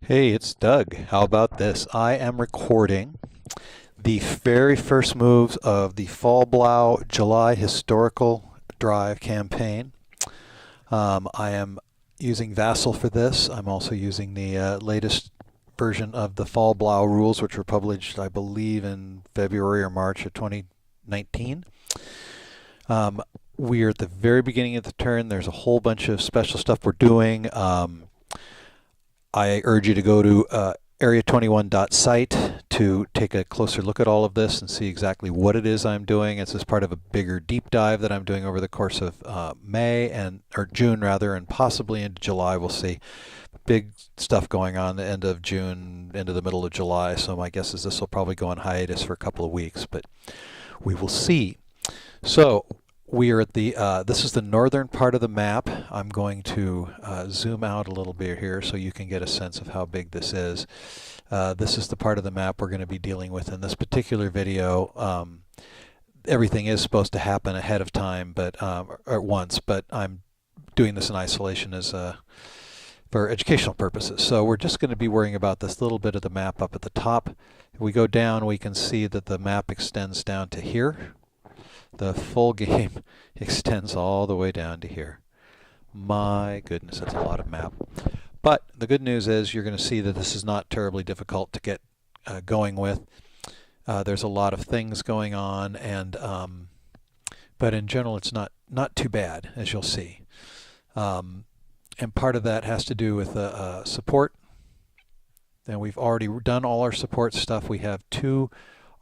Hey, it's Doug. How about this? I am recording the very first moves of the Fall Blau July Historical Drive campaign. I am using Vassal for this. I'm also using the latest version of the Fall Blau rules, which were published, I believe, in February or March of 2019. Um, we are at the very beginning of the turn. There's a whole bunch of special stuff we're doing. I urge you to go to area21.site to take a closer look at all of this and see exactly what it is I'm doing. It's as part of a bigger deep dive that I'm doing over the course of June rather, and possibly into July. We'll see. Big stuff going on the end of June, into the middle of July. So my guess is this will probably go on hiatus for a couple of weeks, but we will see. So we are at this is the northern part of the map. I'm going to zoom out a little bit here so you can get a sense of how big this is. This is the part of the map we're going to be dealing with in this particular video. Everything is supposed to happen ahead of time, but at once, but I'm doing this in isolation for educational purposes. So we're just going to be worrying about this little bit of the map up at the top. If we go down, we can see that the map extends down to here. The full game extends all the way down to here. My goodness, that's a lot of map. But the good news is you're going to see that this is not terribly difficult to get going with. There's a lot of things going on, but in general it's not too bad, as you'll see. And part of that has to do with support. And we've already done all our support stuff. We have two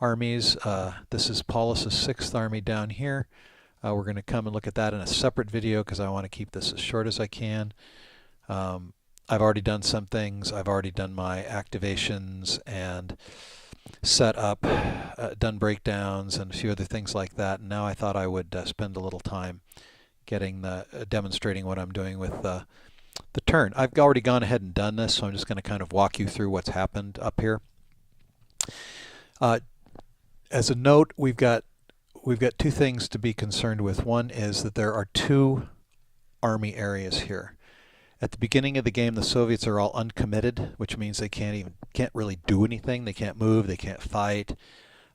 armies. This is Paulus's 6th Army down here. We're going to come and look at that in a separate video because I want to keep this as short as I can. I've already done some things. I've already done my activations and set up, done breakdowns and a few other things like that. And now I thought I would spend a little time demonstrating what I'm doing with the turn. I've already gone ahead and done this, so I'm just going to kind of walk you through what's happened up here. As a note, we've got two things to be concerned with. One is that there are two army areas here. At the beginning of the game, the Soviets are all uncommitted, which means they can't really do anything. They can't move. They can't fight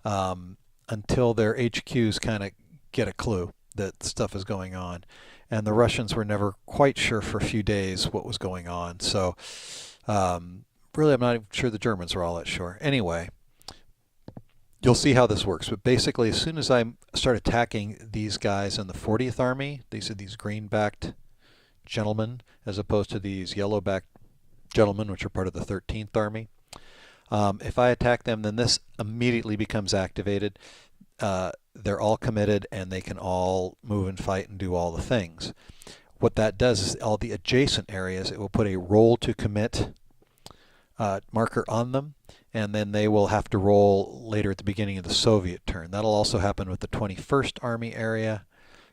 until their HQs kind of get a clue that stuff is going on. And the Russians were never quite sure for a few days what was going on. So really, I'm not even sure the Germans were all that sure. Anyway, you'll see how this works. But basically, as soon as I start attacking these guys in the 40th Army, these are these green-backed gentlemen, as opposed to these yellow-backed gentlemen, which are part of the 13th Army. If I attack them, then this immediately becomes activated. They're all committed, and they can all move and fight and do all the things. What that does is all the adjacent areas, it will put a roll to commit marker on them, and then they will have to roll later at the beginning of the Soviet turn. That'll also happen with the 21st Army area.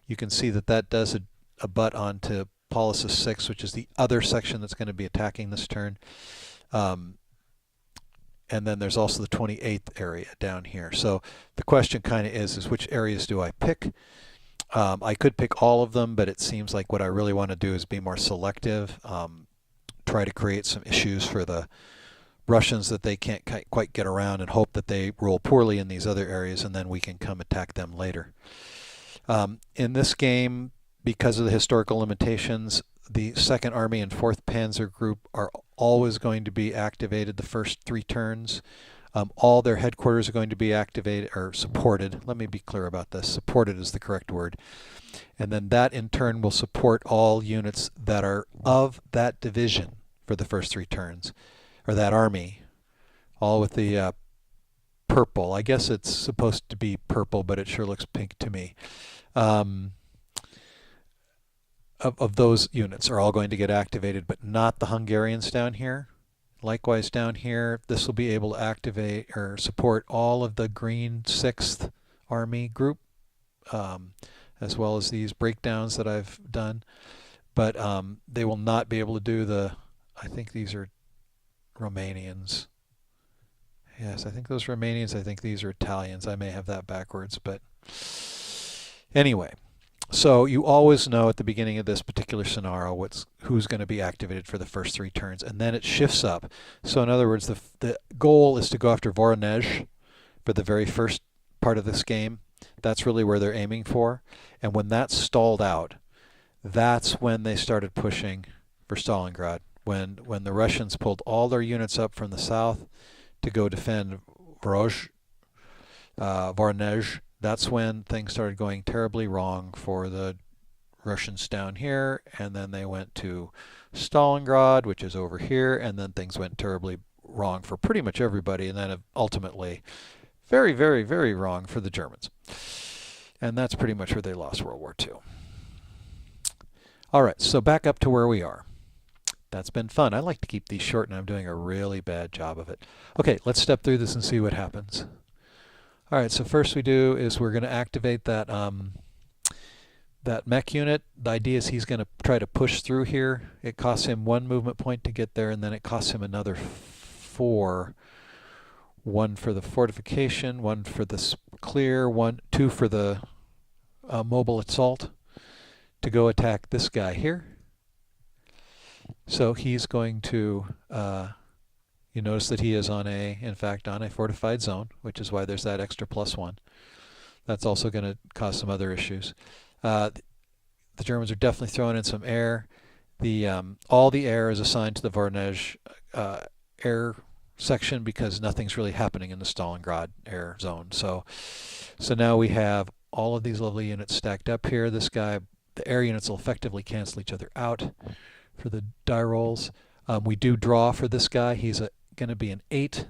You can see that that does a butt onto Paulus's 6, which is the other section that's going to be attacking this turn. And then there's also the 28th area down here. So the question kind of is which areas do I pick? I could pick all of them, but it seems like what I really want to do is be more selective, try to create some issues for the Russians that they can't quite get around, and hope that they roll poorly in these other areas, and then we can come attack them later. In this game, because of the historical limitations, the 2nd Army and 4th Panzer Group are always going to be activated the first 3 turns. All their headquarters are going to be activated or supported. Let me be clear about this. Supported is the correct word. And then that in turn will support all units that are of that division for the first 3 turns, or that army, all with the purple. I guess it's supposed to be purple, but it sure looks pink to me. Of those units are all going to get activated, but not the Hungarians down here. Likewise down here, this will be able to activate or support all of the green 6th Army group, as well as these breakdowns that I've done. But they will not be able to do I think these are Romanians. Yes, I think those are Romanians. I think these are Italians. I may have that backwards, but anyway. So you always know at the beginning of this particular scenario who's going to be activated for the first 3 turns, and then it shifts up. So in other words, the goal is to go after Voronezh for the very first part of this game. That's really where they're aiming for. And when that's stalled out, that's when they started pushing for Stalingrad. When the Russians pulled all their units up from the south to go defend Voronezh, that's when things started going terribly wrong for the Russians down here, and then they went to Stalingrad, which is over here, and then things went terribly wrong for pretty much everybody, and then ultimately very, very, very wrong for the Germans. And that's pretty much where they lost World War II. All right, so back up to where we are. That's been fun. I like to keep these short, and I'm doing a really bad job of it. Okay, let's step through this and see what happens. All right, so first we do is we're going to activate that that mech unit. The idea is he's going to try to push through here. It costs him 1 movement point to get there, and then it costs him another 4. 1 for the fortification, 1 for the clear, 2 for the mobile assault to go attack this guy here. So he's going to, you notice that he is in fact on a fortified zone, which is why there's that extra +1. That's also going to cause some other issues. The Germans are definitely throwing in some air. All the air is assigned to the Voronezh air section because nothing's really happening in the Stalingrad air zone. So now we have all of these lovely units stacked up here. This guy, the air units will effectively cancel each other out for the die rolls. We do draw for this guy. He's going to be an 8.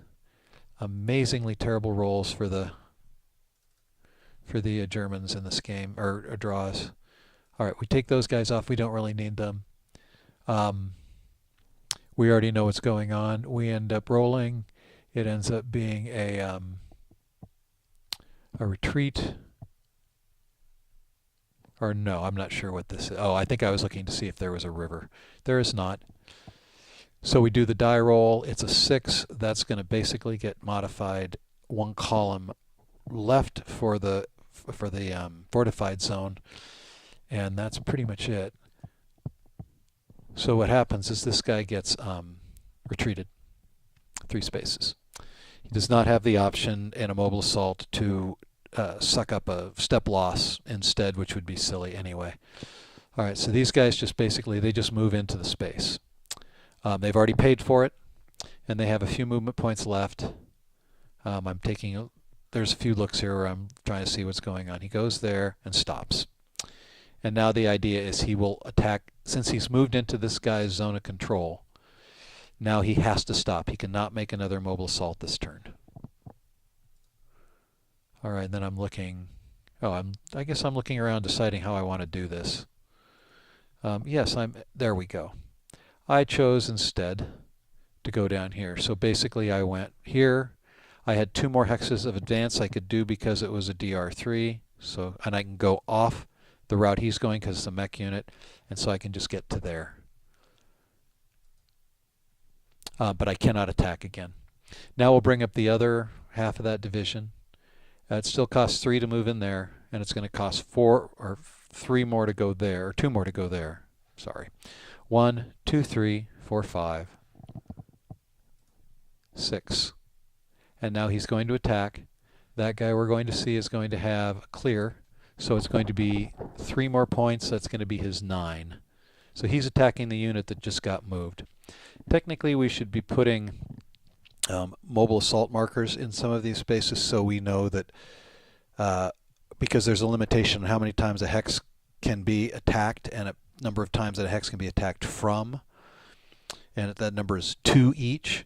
Amazingly terrible rolls for the Germans in this game, or draws. All right, we take those guys off. We don't really need them. We already know what's going on. We end up rolling. It ends up being a retreat. Or no, I'm not sure what this is. Oh, I think I was looking to see if there was a river. There is not. So we do the die roll. It's a 6. That's going to basically get modified 1 column left for the fortified zone, and that's pretty much it. So what happens is this guy gets retreated 3 spaces. He does not have the option in a mobile assault to suck up a step loss instead, which would be silly anyway. All right, so these guys just basically, they just move into the space. They've already paid for it, and they have a few movement points left. There's a few looks here where I'm trying to see what's going on. He goes there and stops. And now the idea is he will attack, since he's moved into this guy's zone of control, now he has to stop. He cannot make another mobile assault this turn. All right, then I'm looking, I guess I'm looking around deciding how I want to do this. Yes, there we go. I chose instead to go down here. So basically I went here. I had 2 more hexes of advance I could do because it was a DR3. And I can go off the route he's going because it's a mech unit, and so I can just get to there. But I cannot attack again. Now we'll bring up the other half of that division. It still costs 3 to move in there, and it's going to cost 4 or 3 more to go there, or 2 more to go there. Sorry. 1, 2, 3, 4, 5, 6. And now he's going to attack. That guy we're going to see is going to have a clear. So it's going to be 3 more points. That's going to be his 9. So he's attacking the unit that just got moved. Technically, we should be putting mobile assault markers in some of these spaces so we know that because there's a limitation on how many times a hex can be attacked and a number of times that a hex can be attacked from. And that number is 2 each.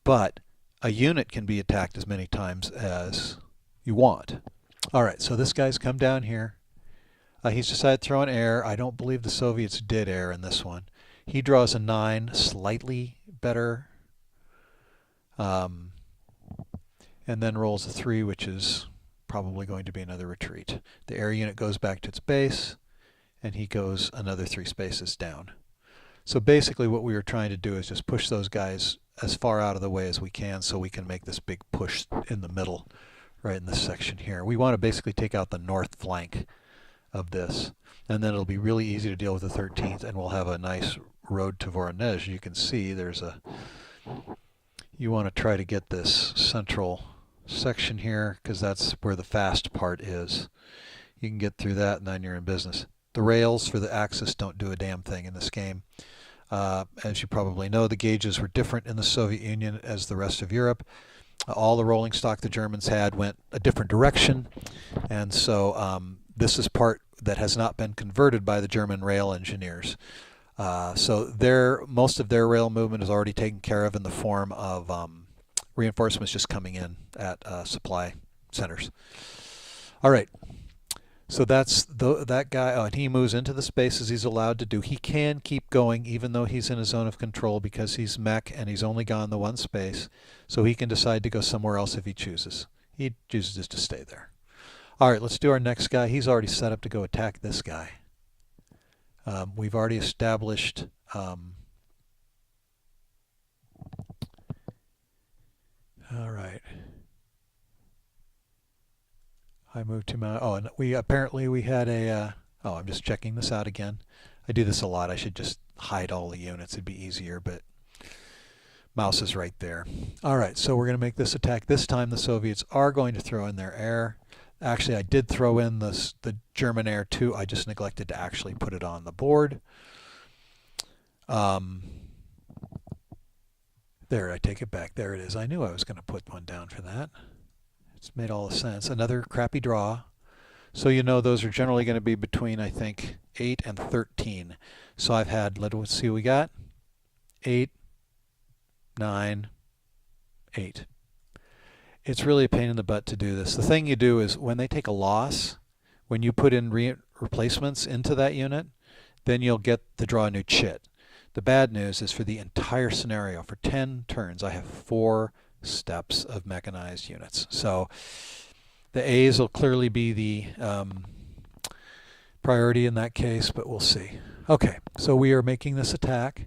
But a unit can be attacked as many times as you want. All right, so this guy's come down here. He's decided to throw an air. I don't believe the Soviets did air in this one. He draws a 9, slightly better, and then rolls a 3, which is probably going to be another retreat. The air unit goes back to its base, and he goes another 3 spaces down. So basically what we were trying to do is just push those guys as far out of the way as we can so we can make this big push in the middle, right in this section here. We want to basically take out the north flank of this. And then it'll be really easy to deal with the 13th, and we'll have a nice road to Voronezh. You can see there's a, you want to try to get this central section here because that's where the fast part is. You can get through that and then you're in business. The rails for the Axis don't do a damn thing in this game. As you probably know, the gauges were different in the Soviet Union as the rest of Europe. All the rolling stock the Germans had went a different direction, and so this is part that has not been converted by the German rail engineers. So most of their rail movement is already taken care of in the form of reinforcements just coming in at supply centers. All right. So that's that guy, and he moves into the spaces he's allowed to do. He can keep going even though he's in a zone of control because he's mech and he's only gone the one space. So he can decide to go somewhere else if he chooses. He chooses just to stay there. All right, let's do our next guy. He's already set up to go attack this guy. We've already established all right. I moved to my, oh, and we had a, oh, I'm just checking this out again. I do this a lot. I should just hide all the units. It'd be easier, but mouse is right there. All right, so we're going to make this attack. This time the Soviets are going to throw in their air. Actually, I did throw in the German air too. I just neglected to actually put it on the board. There, I take it back. There it is. I knew I was going to put one down for that. It's made all the sense. Another crappy draw. So you know those are generally going to be between, I think, 8 and 13. So I've had, let's see what we got. 8, 9, 8. It's really a pain in the butt to do this. The thing you do is when they take a loss, when you put in replacements into that unit, then you'll get to draw a new chit. The bad news is for the entire scenario, for 10 turns, I have 4 steps of mechanized units. So the A's will clearly be the priority in that case, but we'll see. Okay, so we are making this attack.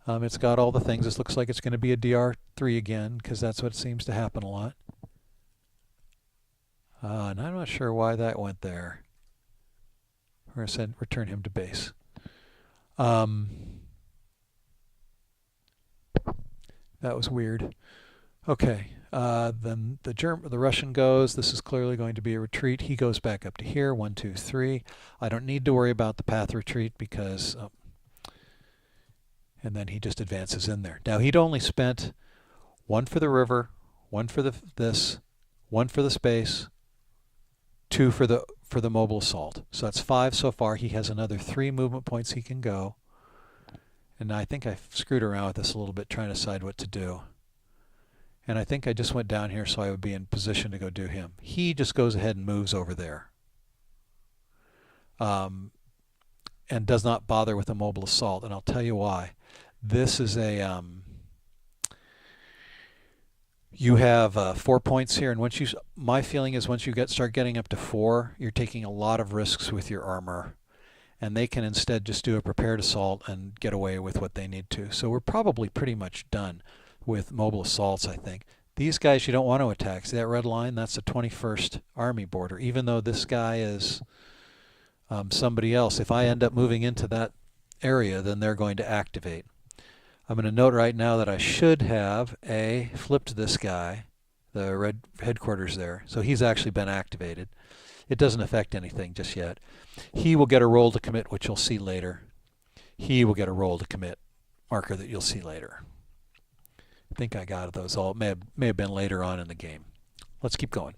It's got all the things. This looks like it's going to be a DR3 again, because that's what seems to happen a lot. And I'm not sure why that went there. We're going to return him to base. That was weird. Okay, then the Russian goes. This is clearly going to be a retreat. He goes back up to here. 1, 2, 3. I don't need to worry about the path retreat because, and then he just advances in there. Now he'd only spent 1 for the river, 1 for this, 1 for the space, 2 for the mobile assault. So that's 5 so far. He has another 3 movement points he can go. And I think I screwed around with this a little bit trying to decide what to do. And I think I just went down here so I would be in position to go do him. He just goes ahead and moves over there. And does not bother with a mobile assault. And I'll tell you why. This is a... you have 4 points here, and once you, my feeling is once you start getting up to 4, you're taking a lot of risks with your armor. And they can instead just do a prepared assault and get away with what they need to. So we're probably pretty much done with mobile assaults, I think. These guys you don't want to attack. See that red line? That's the 21st Army border. Even though this guy is somebody else, if I end up moving into that area, then they're going to activate. I'm going to note right now that I should have flipped this guy, the red headquarters there. So he's actually been activated. It doesn't affect anything just yet. He will get a roll to commit, which you'll see later. He will get a roll to commit marker that you'll see later. I think I got those all. It may have been later on in the game. Let's keep going.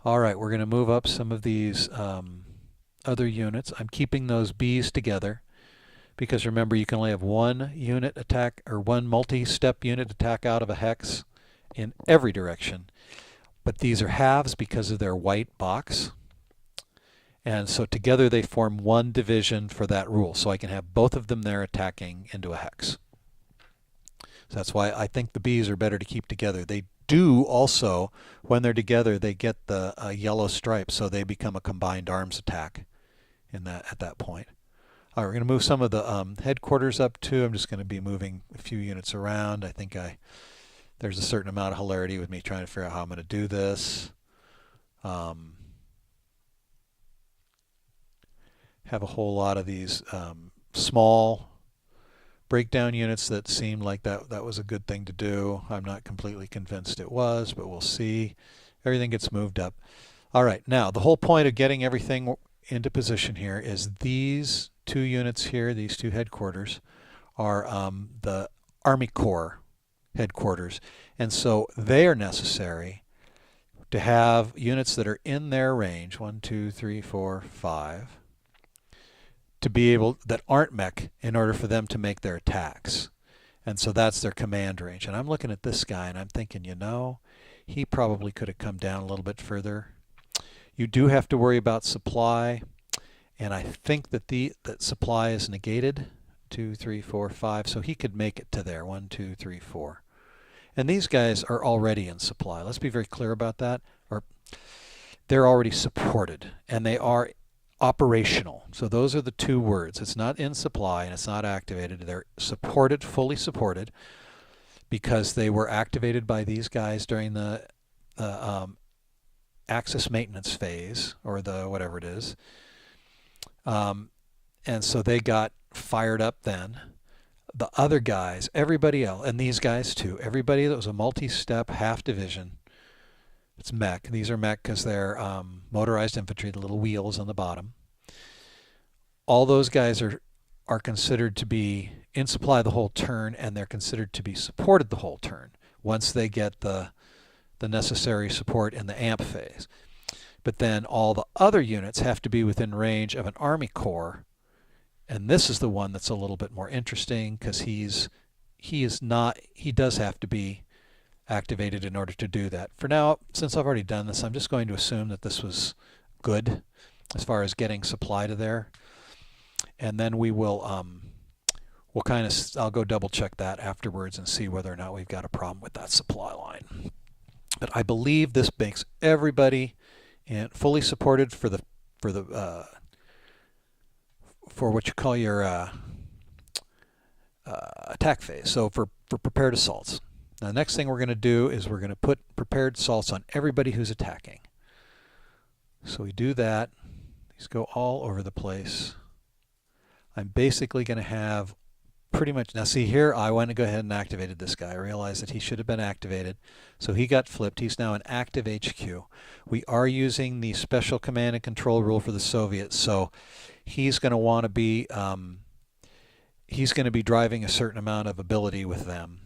All right, we're going to move up some of these other units. I'm keeping those B's together because remember you can only have 1 unit attack or 1 multi-step unit attack out of a hex in every direction. But these are halves because of their white box. And so together they form 1 division for that rule. So I can have both of them there attacking into a hex. So that's why I think the Bs are better to keep together. They do also, when they're together, they get the yellow stripe, so they become a combined arms attack at that point. All right, we're going to move some of the headquarters up too. I'm just going to be moving a few units around. I think there's a certain amount of hilarity with me trying to figure out how I'm going to do this. have a whole lot of these small breakdown units that seem like that was a good thing to do. I'm not completely convinced it was, but we'll see. Everything gets moved up. All right, now the whole point of getting everything into position here is these two units here, these two headquarters, are the Army Corps headquarters. And so they are necessary to have units that are in their range, 1, 2, 3, 4, 5, to be able, that aren't mech, in order for them to make their attacks. And so that's their command range. And I'm looking at this guy and I'm thinking, you know, he probably could have come down a little bit further. You do have to worry about supply, and I think that that supply is negated. 2, 3, 4, 5, so he could make it to there. 1, 2, 3, 4. And these guys are already in supply. Let's be very clear about that. Or they're already supported, and they are operational. So those are the two words. It's not in supply and it's not activated. They're supported, fully supported, because they were activated by these guys during the Axis maintenance phase, or the whatever it is. And so they got fired up then. The other guys, everybody else, and these guys too, everybody that was a multi-step half division, it's mech. These are mech because they're motorized infantry, the little wheels on the bottom. All those guys are considered to be in supply the whole turn, and they're considered to be supported the whole turn once they get the necessary support in the amp phase. But then all the other units have to be within range of an Army Corps, and this is the one that's a little bit more interesting because he does have to be activated in order to do that. For now, since I've already done this, I'm just going to assume that this was good as far as getting supply to there. And then we will I'll go double check that afterwards and see whether or not we've got a problem with that supply line. But I believe this makes everybody fully supported for what you call your attack phase. So for prepared assaults. Now, the next thing we're going to do is we're going to put prepared assaults on everybody who's attacking. So we do that. These go all over the place. I'm basically going to have pretty much, now see here, I went to go ahead and activated this guy. I realized that he should have been activated. So he got flipped. He's now an active HQ. We are using the special command and control rule for the Soviets. So he's going to want to be, he's going to be driving a certain amount of ability with them.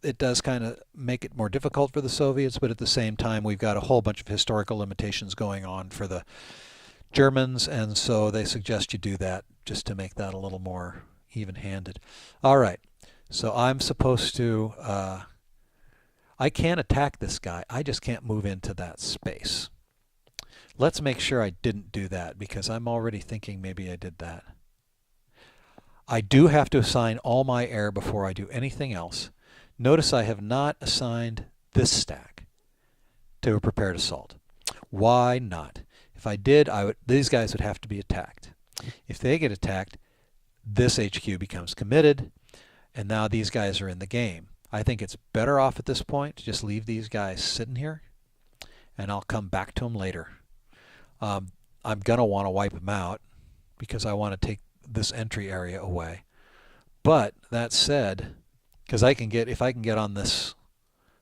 It does kind of make it more difficult for the Soviets, but at the same time we've got a whole bunch of historical limitations going on for the Germans, and so they suggest you do that just to make that a little more even-handed. All right, so I'm supposed to, I can attack this guy, I just can't move into that space. Let's make sure I didn't do that, because I'm already thinking maybe I did that. I do have to assign all my air before I do anything else. Notice I have not assigned this stack to a prepared assault. Why not? If I did, these guys would have to be attacked. If they get attacked, this HQ becomes committed, and now these guys are in the game. I think it's better off at this point to just leave these guys sitting here, and I'll come back to them later. I'm going to want to wipe them out because I want to take this entry area away. But that said, because if I can get on this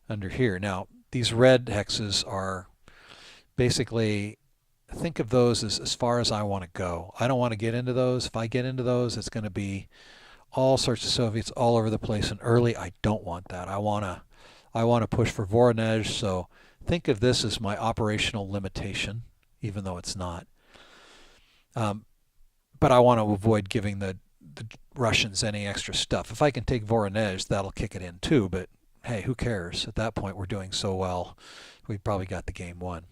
under here. Now, these red hexes are basically, think of those as far as I want to go. I don't want to get into those. If I get into those, it's going to be all sorts of Soviets all over the place, and early I don't want that. I want to push for Voronezh, so think of this as my operational limitation, even though it's not. But I want to avoid giving the Russians any extra stuff. If I can take Voronezh, that'll kick it in too, but hey, who cares? At that point, we're doing so well, we've probably got the game won.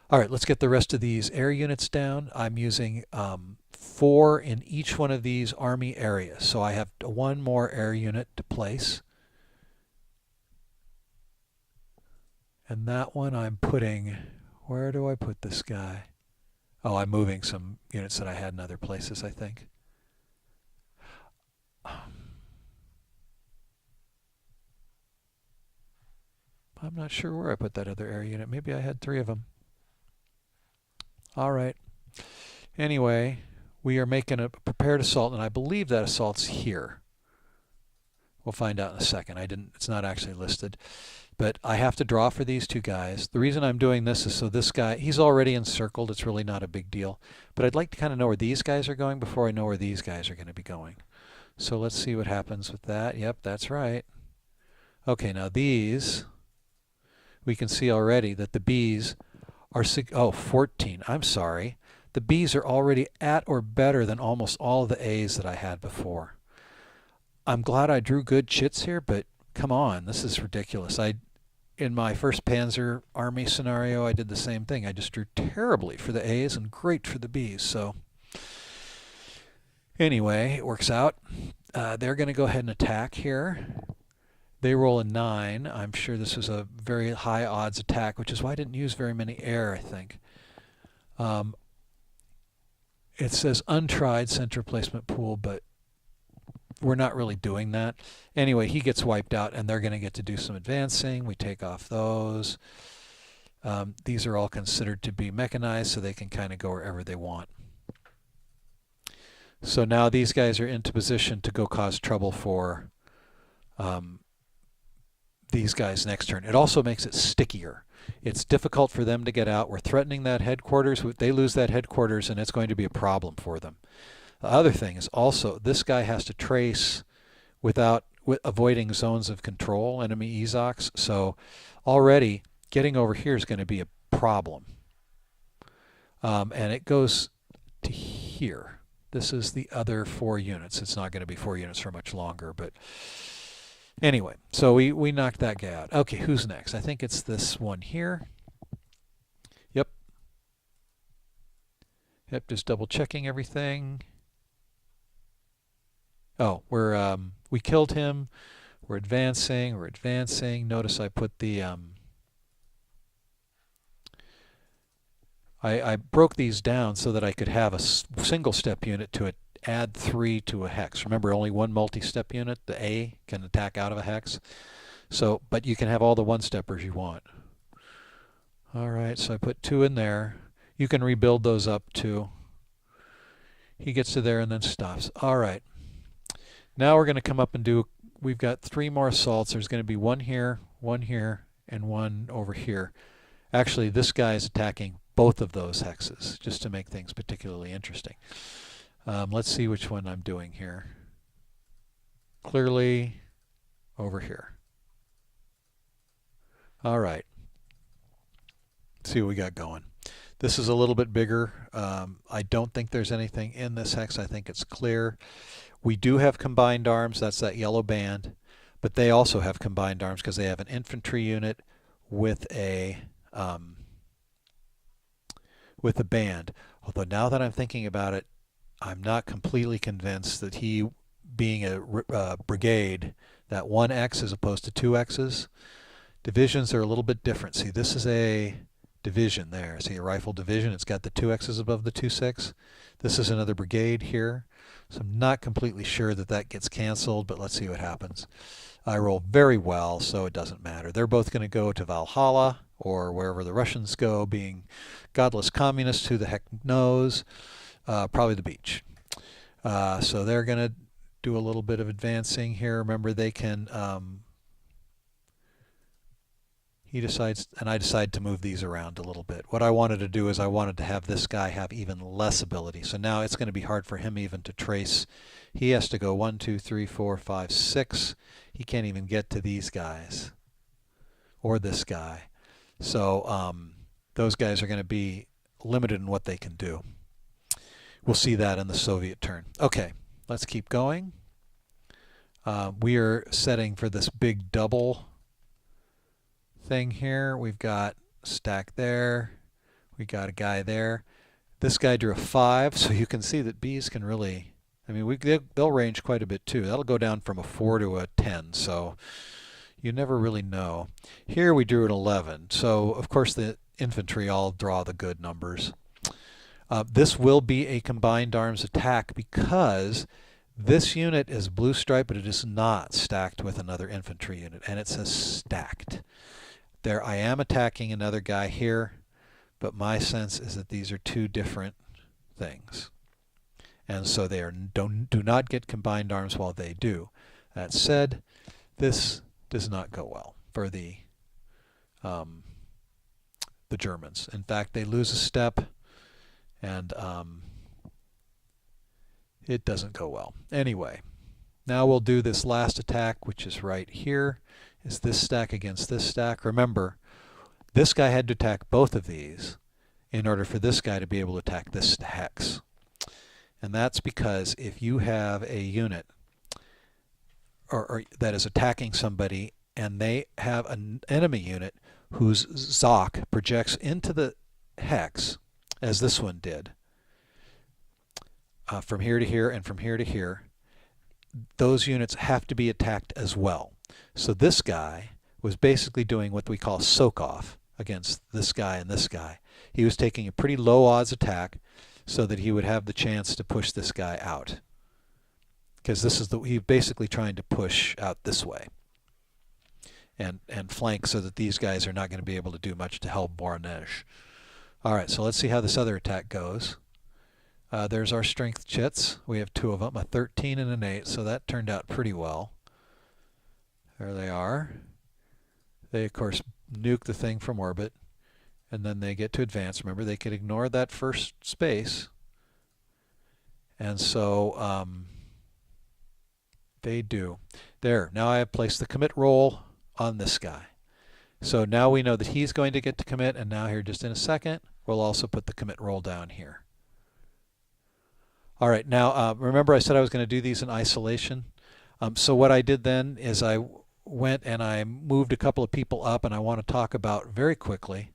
All right, let's get the rest of these air units down. I'm using 4 in each one of these army areas, so I have one more air unit to place. And that one I'm putting, where do I put this guy? Oh, I'm moving some units that I had in other places, I think. I'm not sure where I put that other air unit. Maybe I had 3 of them. All right. Anyway, we are making a prepared assault, and I believe that assault's here. We'll find out in a second. It's not actually listed. But I have to draw for these two guys. The reason I'm doing this is so this guy, he's already encircled. It's really not a big deal. But I'd like to kind of know where these guys are going before I know where these guys are going to be going. So let's see what happens with that. Yep, that's right. Okay, now these, we can see already that the B's are, 14. I'm sorry. The B's are already at or better than almost all of the A's that I had before. I'm glad I drew good chits here, but come on, this is ridiculous. In my first Panzer Army scenario, I did the same thing. I just drew terribly for the A's and great for the B's. So anyway, it works out. They're going to go ahead and attack here. They roll a 9. I'm sure this is a very high odds attack, which is why I didn't use very many air, I think. It says untried center placement pool, but we're not really doing that. Anyway, he gets wiped out, and they're going to get to do some advancing. We take off those. These are all considered to be mechanized, so they can kind of go wherever they want. So now these guys are into position to go cause trouble for these guys next turn. It also makes it stickier. It's difficult for them to get out. We're threatening that headquarters. They lose that headquarters, and it's going to be a problem for them. The other thing is also this guy has to trace without avoiding zones of control, enemy EZOCs. So already getting over here is going to be a problem. And it goes to here. This is the other 4 units. It's not going to be 4 units for much longer, but anyway, so we knocked that guy out. Okay, who's next? I think it's this one here. Yep. Yep, just double checking everything. Oh, we killed him. We're advancing. We're advancing. Notice I put the I broke these down so that I could have a single step unit to add 3 to a hex. Remember, only one multi-step unit, the A, can attack out of a hex. So, but you can have all the one-steppers you want. All right, so I put 2 in there. You can rebuild those up too. He gets to there and then stops. All right. Now we're going to come up and do, we've got 3 more assaults. There's going to be 1 here, and 1 over here. Actually, this guy is attacking both of those hexes, just to make things particularly interesting. Let's see which one I'm doing here. Clearly over here. All right. Let's see what we got going. This is a little bit bigger. I don't think there's anything in this hex. I think it's clear. We do have combined arms. That's that yellow band. But they also have combined arms because they have an infantry unit with a band. Although now that I'm thinking about it, I'm not completely convinced that he, being a brigade, that 1X as opposed to 2Xs. Divisions are a little bit different. See, this is a division there. See, a rifle division. It's got the 2Xs above the 2.6. This is another brigade here. So I'm not completely sure that that gets canceled, but let's see what happens. I roll very well, so it doesn't matter. They're both going to go to Valhalla, or wherever the Russians go, being godless communists, who the heck knows. Probably the beach. So they're going to do a little bit of advancing here. Remember, they can... he decides, and I decide to move these around a little bit. What I wanted to do is I wanted to have this guy have even less ability. So now it's going to be hard for him even to trace. He has to go 1, 2, 3, 4, 5, 6. He can't even get to these guys or this guy. So those guys are going to be limited in what they can do. We'll see that in the Soviet turn. Okay, let's keep going. We are setting for this big double thing here. We've got a stack there. We got a guy there. This guy drew a 5, so you can see that Bs can really, I mean, they'll range quite a bit too. That'll go down from a 4 to a 10, so you never really know. Here we drew an 11, so of course the infantry all draw the good numbers. This will be a combined arms attack because this unit is blue stripe, but it is not stacked with another infantry unit, and it says stacked. There I am attacking another guy here, but my sense is that these are 2 different things. And so they do not get combined arms while they do. That said, this does not go well for the Germans. In fact, they lose a step, and it doesn't go well. Anyway, now we'll do this last attack, which is right here. Is this stack against this stack? Remember, this guy had to attack both of these in order for this guy to be able to attack this hex. And that's because if you have a unit or that is attacking somebody and they have an enemy unit whose Zoc projects into the hex, as this one did, from here to here and from here to here, those units have to be attacked as well. So this guy was basically doing what we call soak-off against this guy and this guy. He was taking a pretty low odds attack so that he would have the chance to push this guy out. Because this is he's basically trying to push out this way and flank so that these guys are not going to be able to do much to help Voronezh. All right, so let's see how this other attack goes. There's our strength chits. We have two of them, a 13 and an 8, so that turned out pretty well. There they are. They, of course, nuke the thing from orbit, and then they get to advance. Remember, they could ignore that first space. And so they do. There, now I have placed the commit roll on this guy. So now we know that he's going to get to commit, and now here just in a second, we'll also put the commit roll down here. All right, now remember I said I was going to do these in isolation. So what I did then is I went and I moved a couple of people up, and I want to talk about very quickly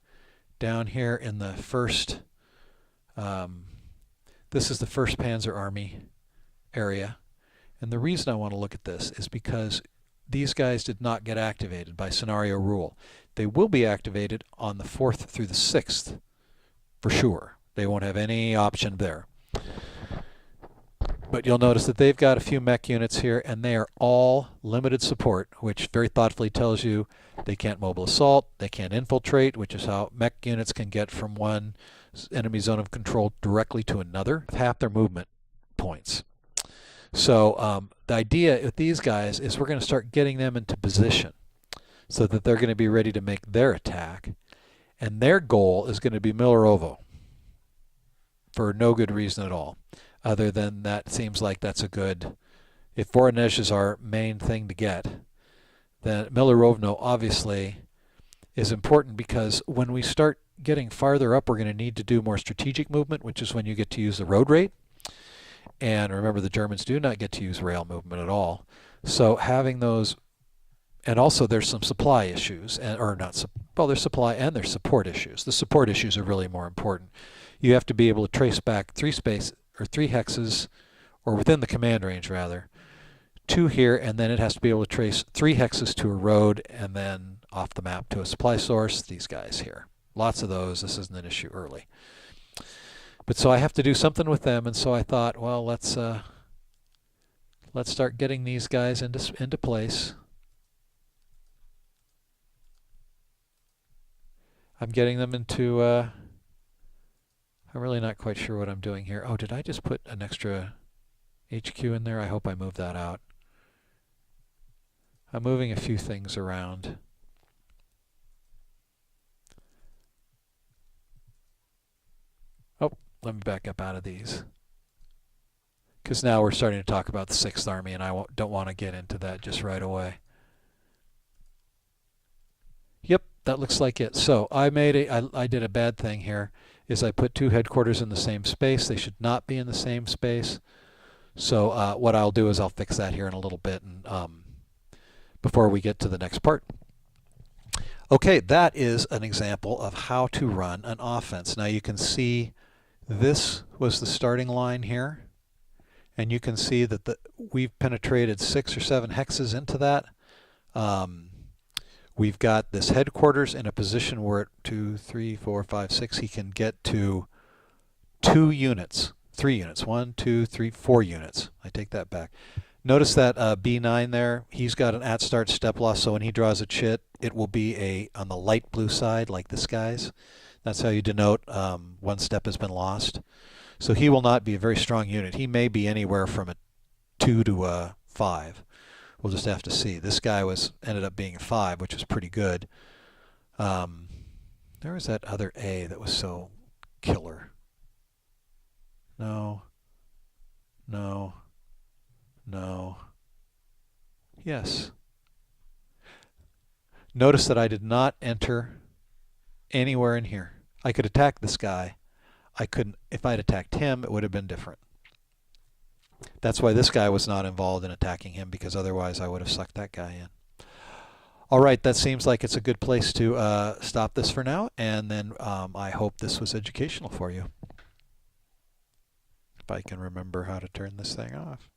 down here in the first, this is the 1st Panzer Army area. And the reason I want to look at this is because these guys did not get activated by scenario rule. They will be activated on the 4th through the 6th for sure. They won't have any option there. But you'll notice that they've got a few mech units here, and they are all limited support, which very thoughtfully tells you they can't mobile assault, they can't infiltrate, which is how mech units can get from one enemy zone of control directly to another, half their movement points. So the idea with these guys is we're going to start getting them into position so that they're going to be ready to make their attack, and their goal is going to be Milerovo for no good reason at all. Other than that seems like that's a good, if Voronezh is our main thing to get, then Milerovno obviously is important, because when we start getting farther up, we're going to need to do more strategic movement, which is when you get to use the road rate. And remember, the Germans do not get to use rail movement at all. So having those, and also there's some supply issues, or not, well, there's supply and there's support issues. The support issues are really more important. You have to be able to trace back 3 hexes, or within the command range rather, 2 here, and then it has to be able to trace 3 hexes to a road, and then off the map to a supply source, these guys here. Lots of those. This isn't an issue early. But so I have to do something with them, and so I thought, well, let's start getting these guys into place. I'm getting them into, I'm really not quite sure what I'm doing here. Oh, did I just put an extra HQ in there? I hope I moved that out. I'm moving a few things around. Oh, let me back up out of these, because now we're starting to talk about the 6th Army, and I don't want to get into that just right away. Yep, that looks like it. So I did a bad thing here, is I put 2 headquarters in the same space. They should not be in the same space. So what I'll do is I'll fix that here in a little bit, and before we get to the next part. Okay, that is an example of how to run an offense. Now you can see this was the starting line here, and you can see that we've penetrated 6 or 7 hexes into that. We've got this headquarters in a position where at 2, 3, 4, 5, 6 he can get to 2 units, 3 units, 1, 2, 3, 4 units. I take that back. Notice that B9 there, he's got an at-start step loss, so when he draws a chit, it will be on the light blue side, like this guy's. That's how you denote 1 step has been lost. So he will not be a very strong unit. He may be anywhere from a 2 to a 5. We'll just have to see. This guy ended up being a 5, which was pretty good. There was that other A that was so killer. No. No. No. Yes. Notice that I did not enter anywhere in here. I could attack this guy. I couldn't. If I'd attacked him, it would have been different. That's why this guy was not involved in attacking him, because otherwise I would have sucked that guy in. All right, that seems like it's a good place to stop this for now, and then I hope this was educational for you. If I can remember how to turn this thing off.